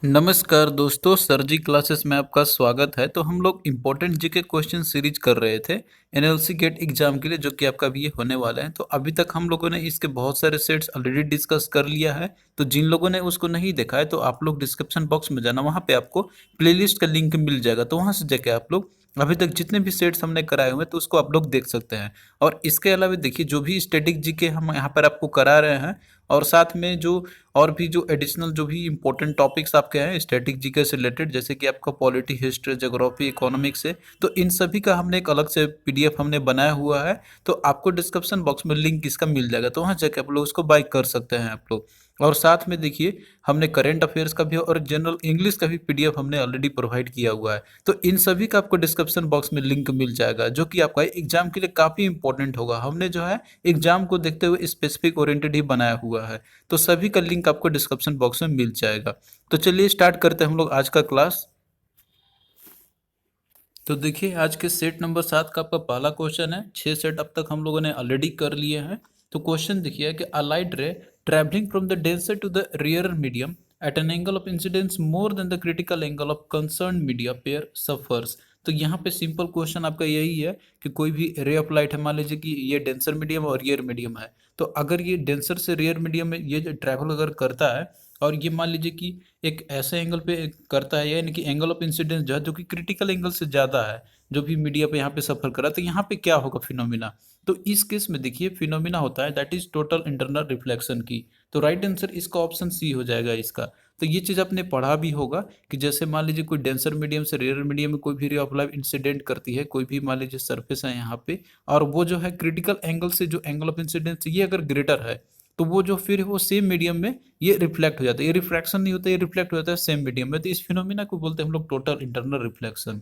नमस्कार दोस्तों, सर जी क्लासेस में आपका स्वागत है। तो हम लोग इम्पोर्टेंट जीके क्वेश्चन सीरीज कर रहे थे एनएलसी गेट एग्जाम के लिए, जो कि आपका भी ये होने वाला है। तो अभी तक हम लोगों ने इसके बहुत सारे सेट्स ऑलरेडी डिस्कस कर लिया है। तो जिन लोगों ने उसको नहीं देखा है तो आप लोग डिस्क्रिप्शन बॉक्स में जाना, वहाँ पे आपको प्लेलिस्ट का लिंक मिल जाएगा। तो वहाँ से जाके आप लोग अभी तक जितने भी सेट्स हमने कराए हुए हैं तो उसको आप लोग देख सकते हैं। और इसके अलावा देखिए, जो भी स्टैटिक जीके हम यहाँ पर आपको करा रहे हैं, और साथ में जो और भी जो एडिशनल जो भी इंपॉर्टेंट टॉपिक्स आपके हैं स्टैटिक जीके से रिलेटेड, जैसे कि आपका पॉलिटी, हिस्ट्री, ज्योग्राफी, इकोनॉमिक्स है, तो इन सभी का हमने एक अलग से पीडीएफ हमने बनाया हुआ है। तो आपको डिस्क्रिप्शन बॉक्स में लिंक इसका मिल जाएगा, तो वहाँ जाकर आप लोग उसको बाय कर सकते हैं आप लोग। और साथ में देखिए, हमने करेंट अफेयर्स का भी और जनरल इंग्लिश का भी पीडीएफ हमने ऑलरेडी प्रोवाइड किया हुआ है। तो इन सभी का आपको डिस्क्रिप्शन बॉक्स में लिंक मिल जाएगा, जो कि आपका एग्जाम के लिए काफ़ी इंपॉर्टेंट होगा। हमने जो है एग्जाम को देखते हुए स्पेसिफिक ओरिएंटेड ही बनाया हुआ है। तो सभी का लिंक आपको डिस्क्रिप्शन बॉक्स में मिल जाएगा। तो चलिए स्टार्ट करते हैं हम लोग आज का क्लास। तो देखिए, आज के सेट नंबर 7 का आपका पहला क्वेश्चन है। 6 सेट अब तक हम लोगों ने ऑलरेडी कर लिए हैं। तो क्वेश्चन देखिए कि a light ray travelling from the denser to the rarer medium at an angle of incidence more than the critical angle of concern media pair suffers. तो यहाँ पे सिंपल क्वेश्चन आपका यही है कि कोई भी रे ऑफ लाइट है, मान लीजिए कि ये डेंसर मीडियम और रियर मीडियम है। तो अगर ये डेंसर से रियर मीडियम में ये जो ट्रैवल अगर करता है, और ये मान लीजिए कि एक ऐसे एंगल पे करता है, यानी कि एंगल ऑफ इंसिडेंस जो है, जो कि क्रिटिकल एंगल से ज़्यादा है, जो भी मीडिया पे यहाँ पे सफर करा, तो यहाँ पे क्या होगा फिनोमिना। तो इस केस में देखिए, फिनोमिना होता है that is total internal reflection की। तो राइट आंसर इसका ऑप्शन सी हो जाएगा इसका। तो ये चीज़ आपने पढ़ा भी होगा कि जैसे मान लीजिए कोई डेंसर मीडियम से रेयर मीडियम में कोई भी रे ऑफ लाइट इंसिडेंट करती है, कोई भी मान लीजिए सरफेस है यहाँ पे, और वो जो है क्रिटिकल एंगल से जो एंगल ऑफ इंसिडेंस ये अगर ग्रेटर है, तो वो जो फिर वो सेम मीडियम में ये रिफ्लेक्ट हो जाता है। ये रिफ्रैक्शन नहीं होता, ये रिफ्लेक्ट हो जाता है सेम मीडियम में। तो इस फिनोमिना को बोलते हैं हम लोग total internal reflection.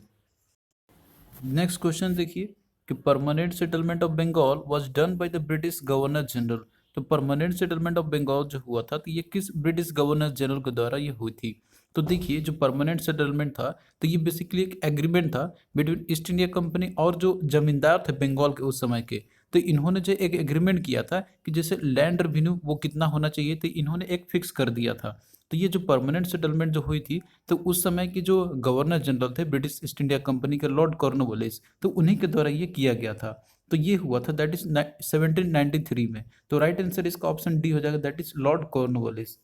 Next question देखिए कि permanent settlement of Bengal was done by the British governor general. तो परमानेंट सेटलमेंट ऑफ बंगाल जो हुआ था, तो ये किस ब्रिटिश गवर्नर जनरल के द्वारा ये हुई थी। तो देखिए, जो परमानेंट सेटलमेंट था, तो ये बेसिकली एक एग्रीमेंट था बिटवीन ईस्ट इंडिया कंपनी और जो जमींदार थे बंगाल के उस समय के। तो इन्होंने जो एक एग्रीमेंट किया था कि जैसे लैंड रेवेन्यू वो कितना होना चाहिए, तो इन्होंने एक फिक्स कर दिया था। तो ये जो परमानेंट सेटलमेंट जो हुई थी, तो उस समय की जो गवर्नर जनरल थे ब्रिटिश ईस्ट इंडिया कंपनी के, लॉर्ड कॉर्नवालिस, तो उन्हीं के द्वारा ये किया गया था। तो ये हुआ था दैट इज 1793 में। तो राइट आंसर इसका ऑप्शन डी हो जाएगा, दैट इज लॉर्ड कॉर्नवालिस।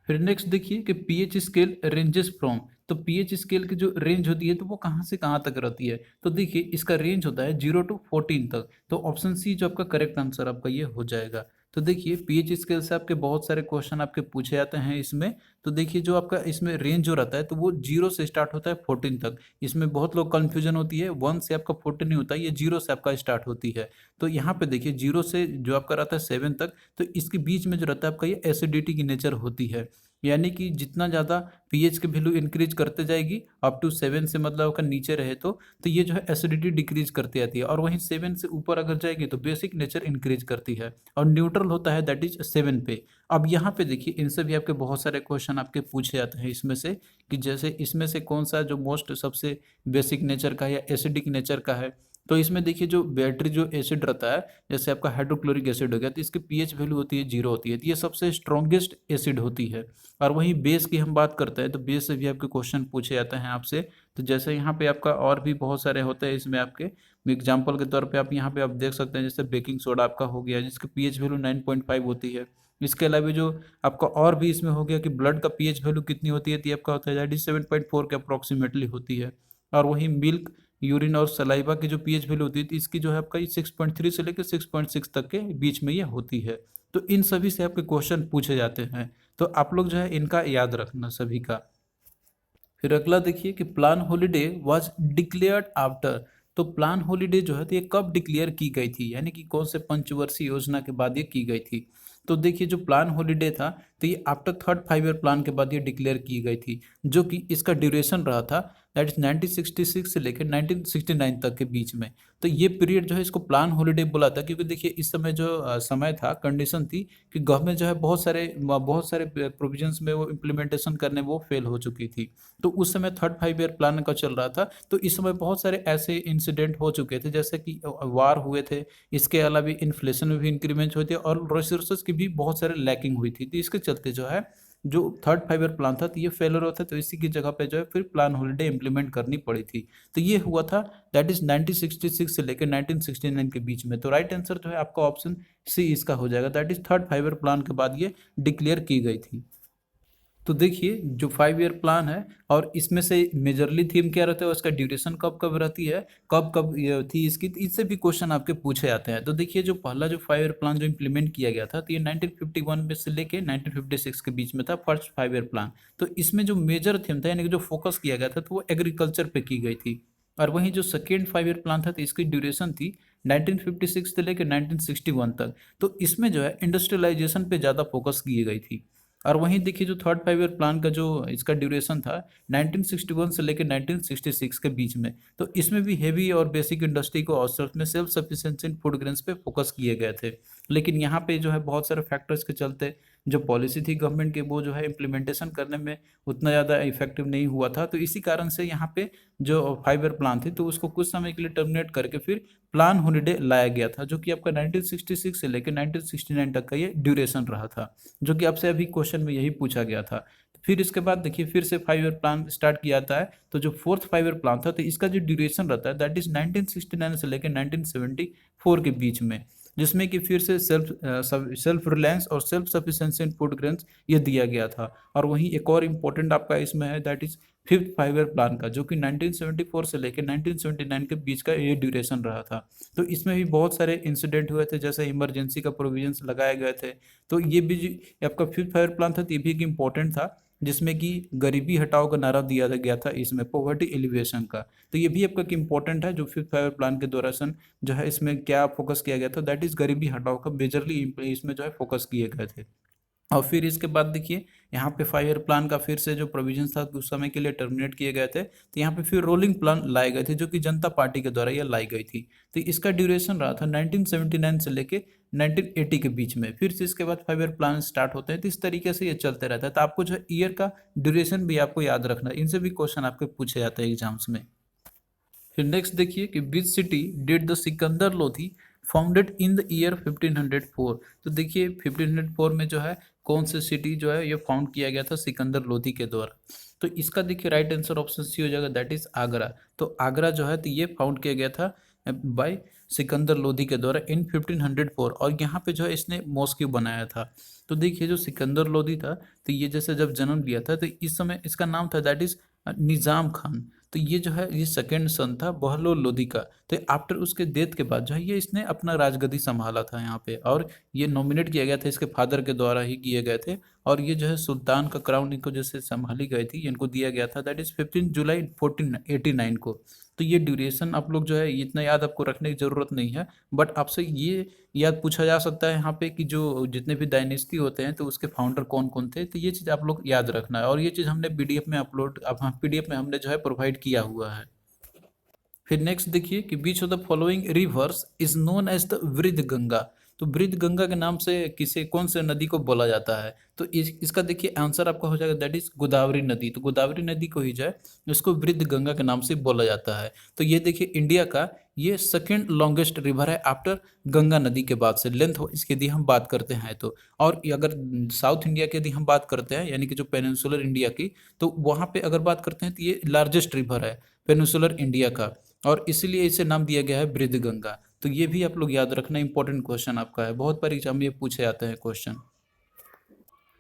फिर नेक्स्ट देखिए कि पीएच स्केल रेंजेस फ्रॉम। तो पीएच स्केल की जो रेंज होती है, तो वो कहाँ से कहाँ तक रहती है। तो देखिए, इसका रेंज होता है 0 to 14 तक। तो ऑप्शन सी जो आपका करेक्ट आंसर आपका ये हो जाएगा। तो देखिए, पीएच स्केल से आपके बहुत सारे क्वेश्चन आपके पूछे जाते हैं इसमें। तो देखिए, जो आपका इसमें रेंज जो रहता है, तो वो 0 से स्टार्ट होता है 14 तक। इसमें बहुत लोग कंफ्यूजन होती है, 1 से आपका 14 नहीं होता है, ये 0 से आपका स्टार्ट होती है। तो यहाँ पे देखिए, 0 से जो आपका रहता है 7 तक, तो इसके बीच में जो रहता है आपका ये एसिडिटी की नेचर होती है। यानी कि जितना ज़्यादा पीएच की वैल्यू इंक्रीज करते जाएगी अप टू 7 से, मतलब अगर नीचे रहे तो ये जो है एसिडिटी डिक्रीज करती आती है। और वहीं 7 से ऊपर अगर जाएगी तो बेसिक नेचर इंक्रीज करती है, और न्यूट्रल होता है दैट इज 7 पे। अब यहाँ पे देखिए, इनसे भी आपके बहुत सारे क्वेश्चन आपके पूछे जाते हैं इसमें से, कि जैसे इसमें से कौन सा जो मोस्ट सबसे बेसिक नेचर का है या एसिडिक नेचर का है। तो इसमें देखिए, जो बैटरी जो एसिड रहता है, जैसे आपका हाइड्रोक्लोरिक एसिड हो गया, तो इसकी पीएच वैल्यू होती है 0 होती है, तो ये सबसे स्ट्रॉन्गेस्ट एसिड होती है। और वहीं बेस की हम बात करते हैं, तो बेस से भी आपके क्वेश्चन पूछे जाते हैं आपसे। तो जैसे यहाँ पे आपका और भी बहुत सारे होते हैं इसमें आपके, एग्जाम्पल के तौर पे आप यहाँ पे आप देख सकते हैं, जैसे बेकिंग सोडा आपका हो गया, जिसकी पीएच वैल्यू 9.5 होती है। इसके अलावा जो आपका और भी इसमें हो गया कि ब्लड का पीएच वैल्यू कितनी होती है, तो ये आपका होता है दैट इज 7.4 के अप्रोक्सीमेटली होती है। और वहीं मिल्क, यूरिन और सलाइवा की जो पीएच वैल्यू होती है, तो इसकी जो है आपका 6.3 से लेकर 6.6 तक के बीच में ये होती है। तो इन सभी से आपके क्वेश्चन पूछे जाते हैं, तो आप लोग जो है इनका याद रखना सभी का। फिर अगला देखिए कि plan holiday was declared after. तो प्लान हॉलीडे जो है, तो ये कब डिक्लेयर की गई थी, यानी कि कौन से पंचवर्षीय योजना के बाद ये की गई थी। तो देखिए, जो प्लान हॉलीडे था, तो ये आफ्टर थर्ड 5 ईयर प्लान के बाद ये डिक्लेयर की गई थी, जो कि इसका ड्यूरेशन रहा था दैट इज 1966 से लेकर 1969 तक के बीच में। तो ये पीरियड जो है, इसको प्लान हॉलीडे बोला था, क्योंकि देखिए इस समय जो समय था, कंडीशन थी कि गवर्नमेंट जो है बहुत सारे प्रोविजंस में वो इम्प्लीमेंटेशन करने वो फेल हो चुकी थी। तो उस समय थर्ड 5 ईयर प्लान का चल रहा था। तो इस समय बहुत सारे ऐसे इंसिडेंट हो चुके थे, जैसे कि वार हुए थे, इसके अलावा इन्फ्लेशन में भी इंक्रीमेंट हुए थे, और रिसोर्सेज की भी बहुत सारे लैकिंग हुई थी। तो इसके चलते जो है जो थर्ड 5 ईयर प्लान था तो ये फेलर होता है, तो इसी की जगह पे जो है फिर प्लान हॉलिडे इंप्लीमेंट करनी पड़ी थी। तो ये हुआ था दैट इज 1966 से लेकर 1969 के बीच में। तो राइट आंसर जो है आपका ऑप्शन सी इसका हो जाएगा, that is third 5 year plan के बाद ये डिक्लेयर की गई थी। तो देखिए जो 5 ईयर प्लान है और इसमें से मेजरली थीम क्या रहता है, उसका ड्यूरेशन कब कब रहती है, कब कब ये थी इसकी, तो इससे भी क्वेश्चन आपके पूछे जाते हैं। तो देखिए जो पहला जो 5 ईयर प्लान जो इम्प्लीमेंट किया गया था तो ये 1951 में से लेके 1956 के बीच में था, फर्स्ट 5 ईयर प्लान। तो इसमें जो मेजर थीम था यानी कि जो फोकस किया गया था तो वो एग्रीकल्चर पे की गई थी। और वहीं जो सेकेंड 5 ईयर प्लान था तो इसकी ड्यूरेशन थी 1956 से लेकर 1961 तक। तो इसमें जो है इंडस्ट्रियलाइजेशन पे ज़्यादा फोकस की गई थी। और वहीं देखिए जो थर्ड 5 ईयर प्लान का जो इसका ड्यूरेशन था 1961 से लेकर 1966 के बीच में। तो इसमें भी हेवी और बेसिक इंडस्ट्री को अवसर में सेल्फ सफिशिएंसी इन फूड ग्रेन्स पे फोकस किए गए थे। लेकिन यहाँ पे जो है बहुत सारे फैक्टर्स के चलते जो पॉलिसी थी गवर्नमेंट की वो जो है इम्प्लीमेंटेशन करने में उतना ज़्यादा इफेक्टिव नहीं हुआ था। तो इसी कारण से यहाँ पे जो 5 ईयर प्लान थी तो उसको कुछ समय के लिए टर्मिनेट करके फिर प्लान हॉलिडे लाया गया था, जो कि आपका 1966 से लेकर 1969 तक का ये ड्यूरेशन रहा था, जो कि आपसे अभी क्वेश्चन में यही पूछा गया था। फिर इसके बाद देखिए फिर से 5 ईयर प्लान स्टार्ट किया जाता है। तो जो फोर्थ 5 ईयर प्लान था तो इसका जो ड्यूरेशन रहता है दैट इज 1969 से लेकर 1974 के बीच में, जिसमें कि फिर से सेल्फ रिलायंस और सेल्फ सफिशिएंसी इन फूड ग्रेन्स ये दिया गया था। और वहीं एक और इम्पोर्टेंट आपका इसमें है that is fifth 5 year plan का, जो कि 1974 से लेकर 1979 के बीच का ये ड्यूरेशन रहा था। तो इसमें भी बहुत सारे इंसिडेंट हुए थे, जैसे इमरजेंसी का प्रोविजंस लगाए गए थे। तो ये भी आपका फिफ्थ 5 ईयर प्लान था तो ये भी एक इम्पोर्टेंट था, जिसमें कि गरीबी हटाओ का नारा दिया गया था इसमें, पॉवर्टी एलिवेशन का। तो ये भी आपका इम्पोर्टेंट है जो फिफ्थ 5 ईयर प्लान के दौरान जो है इसमें क्या फोकस किया गया था, दैट इज गरीबी हटाओ का मेजरली इसमें जो है फोकस किए गए थे। और फिर इसके बाद देखिए यहाँ पे 5 ईयर प्लान का फिर से जो प्रोविजंस था उस समय के लिए टर्मिनेट किए गए थे। तो यहाँ पे फिर रोलिंग प्लान लाए गए थे, जो कि जनता पार्टी के द्वारा ये लाई गई थी। तो इसका ड्यूरेशन रहा था 1979 से लेके 1980 के बीच में। फिर से इसके बाद 5 ईयर प्लान स्टार्ट होते हैं। तो इस तरीके से ये चलते रहता है। तो आपको जो ईयर का ड्यूरेशन भी आपको याद रखना है, इनसे भी क्वेश्चन आपके पूछे जाते हैं एग्जाम्स में। फिर नेक्स्ट देखिए कि which city did the Sikandar Lodhi founded in the year 1504। तो देखिए 1504 में जो है कौन सी सिटी जो है ये फाउंड किया गया था सिकंदर लोधी के द्वारा। तो इसका देखिए राइट आंसर ऑप्शन सी हो जाएगा, दैट इज आगरा। तो आगरा जो है तो ये फाउंड किया गया था बाय सिकंदर लोधी के द्वारा इन 1504। और यहाँ पे जो है इसने मॉस्क्यू बनाया था। तो देखिए जो सिकंदर लोधी था तो ये जैसे जब जन्म लिया था तो इस समय इसका नाम था दैट इज निज़ाम खान। तो ये जो है ये सेकंड सन था बहलोल लोधी का। तो आफ्टर उसके डेथ के बाद जो है ये इसने अपना राजगद्दी संभाला था यहाँ पे, और ये नॉमिनेट किया गया था इसके फादर के द्वारा ही किए गए थे। और ये जो है सुल्तान का क्राउन इनको जैसे संभाली गई थी इनको दिया गया था दैट इज 15 जुलाई 1489 को। तो ये ड्यूरेशन आप लोग जो है इतना याद आपको रखने की जरूरत नहीं है, बट आपसे ये याद पूछा जा सकता है यहाँ पे कि जो जितने भी डायनेस्टी होते हैं तो उसके फाउंडर कौन कौन थे। तो ये चीज़ आप लोग याद रखना है, और ये चीज़ हमने पीडीएफ में अपलोड पीडीएफ में हमने जो है प्रोवाइड किया हुआ है। फिर नेक्स्ट देखिए कि which of the following rivers is known as the Vriddh Ganga. तो वृद्ध गंगा के नाम से किसे कौन से नदी को बोला जाता है। तो इसका देखिए आंसर आपका हो जाएगा दैट इज गोदावरी नदी। तो गोदावरी नदी को ही जो है इसको वृद्ध गंगा के नाम से बोला जाता है। तो ये देखिए इंडिया का ये सेकेंड लॉन्गेस्ट रिवर है आफ्टर गंगा नदी के बाद से, लेंथ इसकी यदि हम बात करते हैं तो। और अगर साउथ इंडिया की यदि हम बात करते हैं यानी कि जो पेनिनसुलर इंडिया की, तो वहाँ पे अगर बात करते हैं तो ये लार्जेस्ट रिवर है पेनिनसुलर इंडिया का, और इसीलिए इसे नाम दिया गया है वृद्ध गंगा। तो ये भी आप लोग याद रखना, इंपॉर्टेंट क्वेश्चन आपका है, बहुत बार एग्जाम में ये पूछे जाते हैं क्वेश्चन।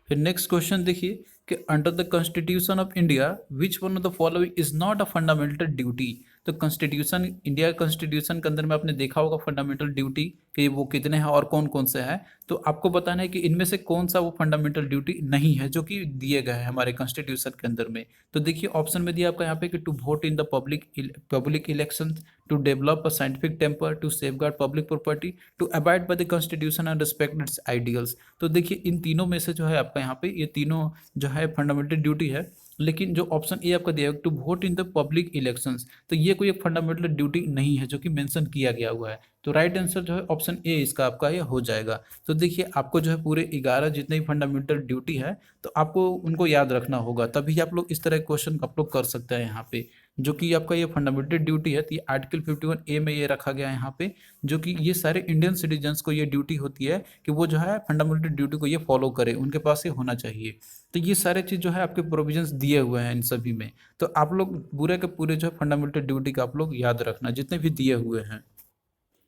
फिर नेक्स्ट क्वेश्चन देखिए कि under the constitution of India which one of the following is not a fundamental duty. तो कॉन्स्टिट्यूशन इंडिया कॉन्स्टिट्यूशन के अंदर में आपने देखा होगा फंडामेंटल ड्यूटी कि वो कितने हैं और कौन कौन से हैं। तो आपको बताना है कि इनमें से कौन सा वो फंडामेंटल ड्यूटी नहीं है जो कि दिए गए हैं हमारे कॉन्स्टिट्यूशन के अंदर में। तो देखिए ऑप्शन में दिया आपका यहाँ पे कि to vote in the public election, to develop a scientific temper, to safeguard public property, to abide by the constitution and respect its ideals. तो देखिए इन तीनों में से जो है आपका यहाँ पे ये तीनों जो है फंडामेंटल ड्यूटी है। लेकिन जो ऑप्शन ए आपका दिया है to vote in the public elections, तो ये कोई एक फंडामेंटल ड्यूटी नहीं है जो कि मेंशन किया गया हुआ है। तो राइट आंसर जो है ऑप्शन ए इसका आपका ये हो जाएगा। तो देखिए आपको जो है पूरे 11 जितने भी फंडामेंटल ड्यूटी है तो आपको उनको याद रखना होगा, तभी आप लोग इस तरह के क्वेश्चन आप लोग कर सकते हैं यहाँ पे। जो कि आपका ये फंडामेंटल ड्यूटी है, तो ये आर्टिकल 51A में ये रखा गया है यहाँ पे, जो कि ये सारे इंडियन सिटीजन्स को ये ड्यूटी होती है कि वो जो है फंडामेंटल ड्यूटी को ये फॉलो करे, उनके पास ये होना चाहिए। तो ये सारे चीज़ जो है आपके प्रोविजंस दिए हुए हैं इन सभी में। तो आप लोग पूरे के पूरे जो है फंडामेंटल ड्यूटी का आप लोग याद रखना जितने भी दिए हुए हैं।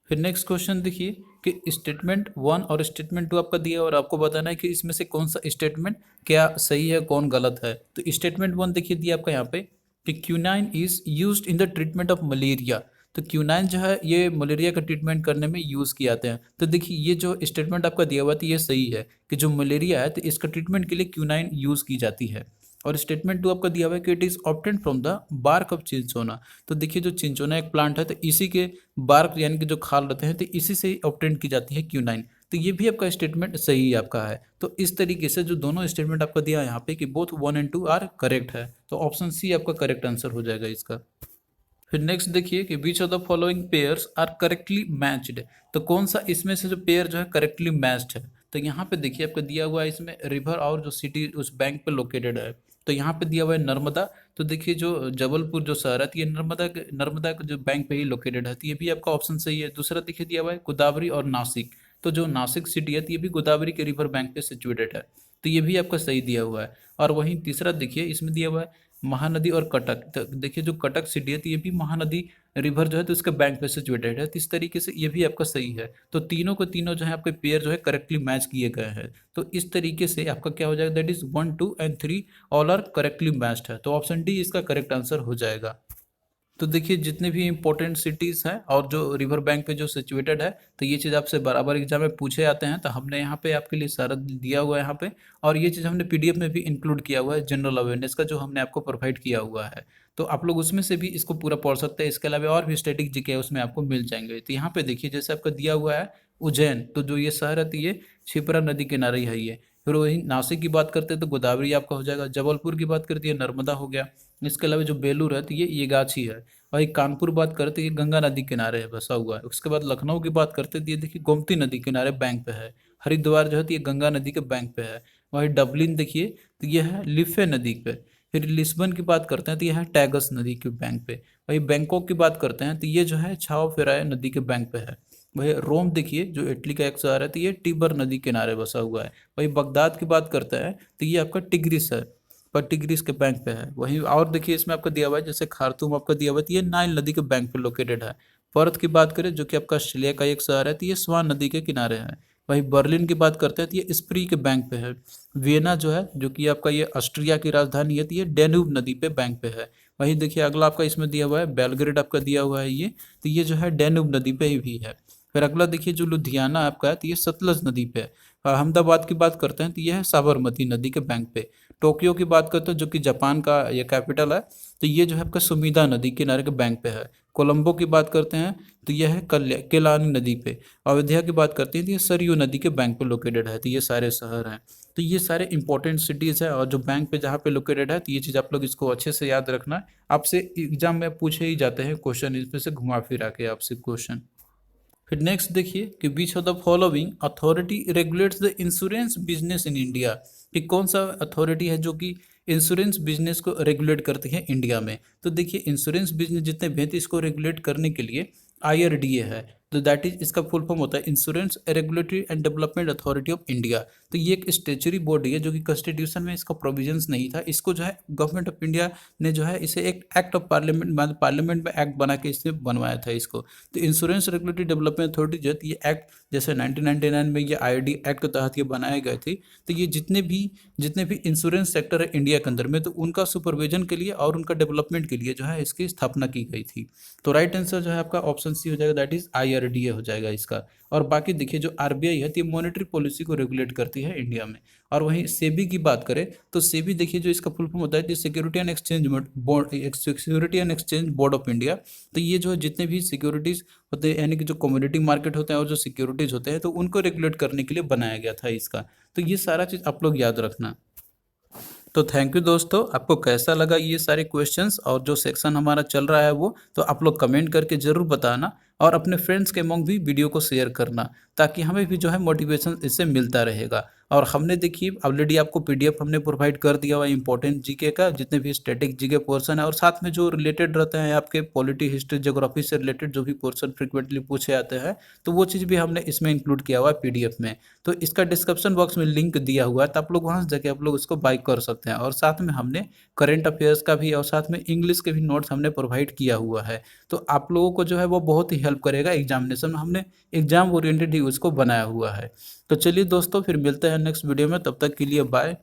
फिर नेक्स्ट क्वेश्चन देखिए कि स्टेटमेंट 1 और स्टेटमेंट 2 आपका दिया है और आपको बताना है कि इसमें से कौन सा स्टेटमेंट क्या सही है कौन गलत है। तो स्टेटमेंट 1 देखिए दिया आपका यहाँ पे कि quinine is used in the treatment of malaria. तो क्यूनाइन जो है ये मलेरिया का ट्रीटमेंट करने में यूज़ किए जाते हैं। तो देखिए ये जो स्टेटमेंट आपका दिया हुआ है तो ये सही है कि जो मलेरिया है तो इसका ट्रीटमेंट के लिए क्यूनाइन यूज़ की जाती है। और स्टेटमेंट 2 आपका दिया हुआ है कि it is obtained from the bark of cinchona. तो देखिए जो चिंचोना एक प्लांट है तो इसी के बार्क यानी कि जो खाल रहते हैं तो इसी से ही ऑब्टेन की जाती है क्यूनाइन। तो ये भी आपका स्टेटमेंट सही आपका है। तो इस तरीके से जो दोनों स्टेटमेंट आपका दिया है यहाँ पे कि बोथ 1 एंड 2 आर करेक्ट है, तो ऑप्शन सी आपका करेक्ट आंसर हो जाएगा इसका। फिर नेक्स्ट देखिए कि which of the following pairs are correctly matched. तो कौन सा इसमें से जो पेयर जो है करेक्टली मैच्ड है। तो यहाँ पे देखिए आपको दिया हुआ है इसमें रिवर और जो सिटी उस बैंक पे लोकेटेड है। तो यहाँ पे दिया हुआ है नर्मदा। तो देखिए जो जबलपुर जो शहर है तो ये नर्मदा के जो बैंक पे ही लोकेटेड है, तो ये भी आपका ऑप्शन सही है। दूसरा देखिए दिया हुआ है गोदावरी और नासिक। तो जो नासिक सिटी है तो ये भी गोदावरी के रिवर बैंक पे सिचुएटेड है, तो ये भी आपका सही दिया हुआ है। और वहीं तीसरा देखिए इसमें दिया हुआ है महानदी और कटक। तो देखिए जो कटक सिटी है तो ये भी महानदी रिवर जो है तो इसका बैंक पे सिचुएटेड है, तो इस तरीके से ये भी आपका सही है। तो तीनों को तीनों जो है आपके पेयर जो है करेक्टली मैच किए गए हैं। तो इस तरीके से आपका क्या हो जाएगा, that is 1, 2 and 3 all are correctly matched है। तो ऑप्शन डी इसका करेक्ट आंसर हो जाएगा। तो देखिए जितने भी इंपॉर्टेंट सिटीज़ हैं और जो रिवर बैंक पे जो सिचुएटेड है तो ये चीज़ आपसे बराबर एग्जाम में पूछे जाते हैं, तो हमने यहाँ पे आपके लिए सारा दिया हुआ है यहाँ पे। और ये चीज़ हमने पीडीएफ में भी इंक्लूड किया हुआ है जनरल अवेयरनेस का, जो हमने आपको प्रोवाइड किया हुआ है। तो आप लोग उसमें से भी इसको पूरा पढ़ सकते हैं। इसके अलावा और भी स्टैटिक जीके उसमें आपको मिल जाएंगे। तो यहाँ पे देखिए जैसे आपका दिया हुआ है उज्जैन, तो जो ये शहर है तो ये क्षिप्रा नदी किनारे ही है ये। फिर वही नासिक की बात करते हैं तो गोदावरी आपका हो जाएगा। जबलपुर की बात करती है नर्मदा हो गया। इसके अलावा जो बेलूर है तो ये गाछी है। वही कानपुर बात करते हैं गंगा नदी किनारे है बसा हुआ है। उसके बाद लखनऊ की बात करते हैं तो ये देखिए गोमती नदी किनारे बैंक पे है। हरिद्वार जो है तो ये गंगा नदी के बैंक पे है। वही डबलिन देखिए तो ये है लिफे नदी पे। फिर लिस्बन की बात करते हैं तो यह है टैगस नदी के बैंक पे। वही बैंकॉक की बात करते हैं तो ये जो है छाओ फिराय नदी के बैंक पे है। वही रोम देखिए जो इटली का एक शहर है तो ये टिबर नदी किनारे बसा हुआ है। वही बगदाद की बात करते हैं तो ये आपका टिग्रिस है, पर टिग्रिस के बैंक पे है। वहीं और देखिए इसमें आपका दिया हुआ है जैसे खार्तूम आपका दिया हुआ है तो ये नाइल नदी के बैंक पे लोकेटेड है। पर्थ की बात करें जो कि आपका ऑस्ट्रेलिया का एक शहर है तो ये स्वान नदी के किनारे है। वहीं बर्लिन की बात करते हैं तो ये स्प्री के बैंक पे है। वियना जो है जो कि आपका ये ऑस्ट्रिया की राजधानी है तो ये डेन्यूब नदी पे बैंक पे है। वहीं देखिए अगला आपका इसमें दिया हुआ है बेलग्रेड आपका दिया हुआ है ये, तो ये जो है डेन्यूब नदी पे ही भी है। फिर अगला देखिए जो लुधियाना आपका है तो ये सतलज नदी पे है। अहमदाबाद की बात करते हैं तो ये है साबरमती नदी के बैंक पे। टोक्यो की बात करते हैं जो कि जापान का ये कैपिटल है, तो ये जो है आपका सुमिदा नदी किनारे के बैंक पे है। कोलंबो की बात करते हैं तो यह है केलानी नदी पे। अयोध्या की बात करते हैं तो ये सरयू नदी के बैंक पे लोकेटेड है। तो ये सारे शहर हैं, तो ये सारे इंपॉर्टेंट सिटीज़ है और जो बैंक पे जहाँ पे लोकेटेड है, तो ये चीज़ आप लोग इसको अच्छे से याद रखना है। आपसे एग्जाम में पूछे ही जाते हैं क्वेश्चन, इसमें से घुमा फिरा के आपसे क्वेश्चन। फिर नेक्स्ट देखिए कि which of the following authority regulates the insurance business in India. कि कौन सा अथॉरिटी है जो कि इंश्योरेंस बिजनेस को रेगुलेट करती है इंडिया में। तो देखिए इंश्योरेंस बिजनेस जितने भी हैं तो इसको रेगुलेट करने के लिए IRDA है। तो दैट इज इसका फुल फॉर्म होता है insurance regulatory and development authority of India. तो ये एक स्टेचुरी बॉडी है जो कि कॉन्स्टिट्यूशन में इसका प्रोविजंस नहीं था। इसको जो है गवर्नमेंट ऑफ इंडिया ने जो है इसे एक एक्ट ऑफ पार्लियामेंट पार्लियामेंट में एक्ट बना के इसने बनवाया था इसको। तो इंश्योरेंस रेगुलेटरी डेवलपमेंट अथॉरिटी जो है ये एक्ट जैसे 1999 में ये IRD एक्ट के तहत ये बनाए गए थे। तो ये जितने भी इंश्योरेंस सेक्टर है इंडिया के अंदर में तो उनका सुपरविजन के लिए और उनका डेवलपमेंट के लिए जो है इसकी स्थापना की गई थी। तो राइट आंसर जो है आपका ऑप्शन सी हो जाएगा, दैट इज IRDA हो जाएगा इसका। और बाकी देखिए जो RBI है तो ये मॉनेटरी पॉलिसी को रेगुलेट करती है इंडिया में। और वहीं सेबी की बात करें तो सेबी देखिए जो इसका फुल फॉर्म होता है security and exchange board, security and exchange board of India. तो ये जो है जितने भी सिक्योरिटीज होते हैं यानी कि जो कमोडिटी मार्केट होते हैं और जो सिक्योरिटीज होते हैं तो उनको रेगुलेट करने के लिए बनाया गया था इसका। तो ये सारा चीज़ आप लोग याद रखना। तो थैंक यू दोस्तों, आपको कैसा लगा ये सारे क्वेश्चंस और जो सेक्शन हमारा चल रहा है वो, तो आप लोग कमेंट करके ज़रूर बताना और अपने फ्रेंड्स के अमंग भी वीडियो को शेयर करना ताकि हमें भी जो है मोटिवेशन इससे मिलता रहेगा। और हमने देखिए ऑलरेडी आपको पीडीएफ हमने प्रोवाइड कर दिया हुआ है इंपॉर्टेंट जीके का, जितने भी स्टैटिक जीके पोर्शन है, और साथ में जो रिलेटेड रहते हैं आपके पॉलिटी, हिस्ट्री, ज्योग्राफी से रिलेटेड जो भी पोर्शन फ्रिक्वेंटली पूछे जाते हैं, तो वो चीज़ भी हमने इसमें इंक्लूड किया हुआ है पीडीएफ में। तो इसका डिस्क्रिप्शन बॉक्स में लिंक दिया हुआ है, तो आप लोग वहाँ से जाके आप लोग इसको बाय कर सकते हैं। और साथ में हमने करंट अफेयर्स का भी और साथ में इंग्लिश के भी नोट्स हमने प्रोवाइड किया हुआ है। तो आप लोगों को जो है वो बहुत ही हेल्प करेगा एग्जामिनेशन में। हमने एग्जाम ओरिएंटेड ही उसको बनाया हुआ है। तो चलिए दोस्तों, फिर मिलते हैं नेक्स्ट वीडियो में, तब तक के लिए बाय।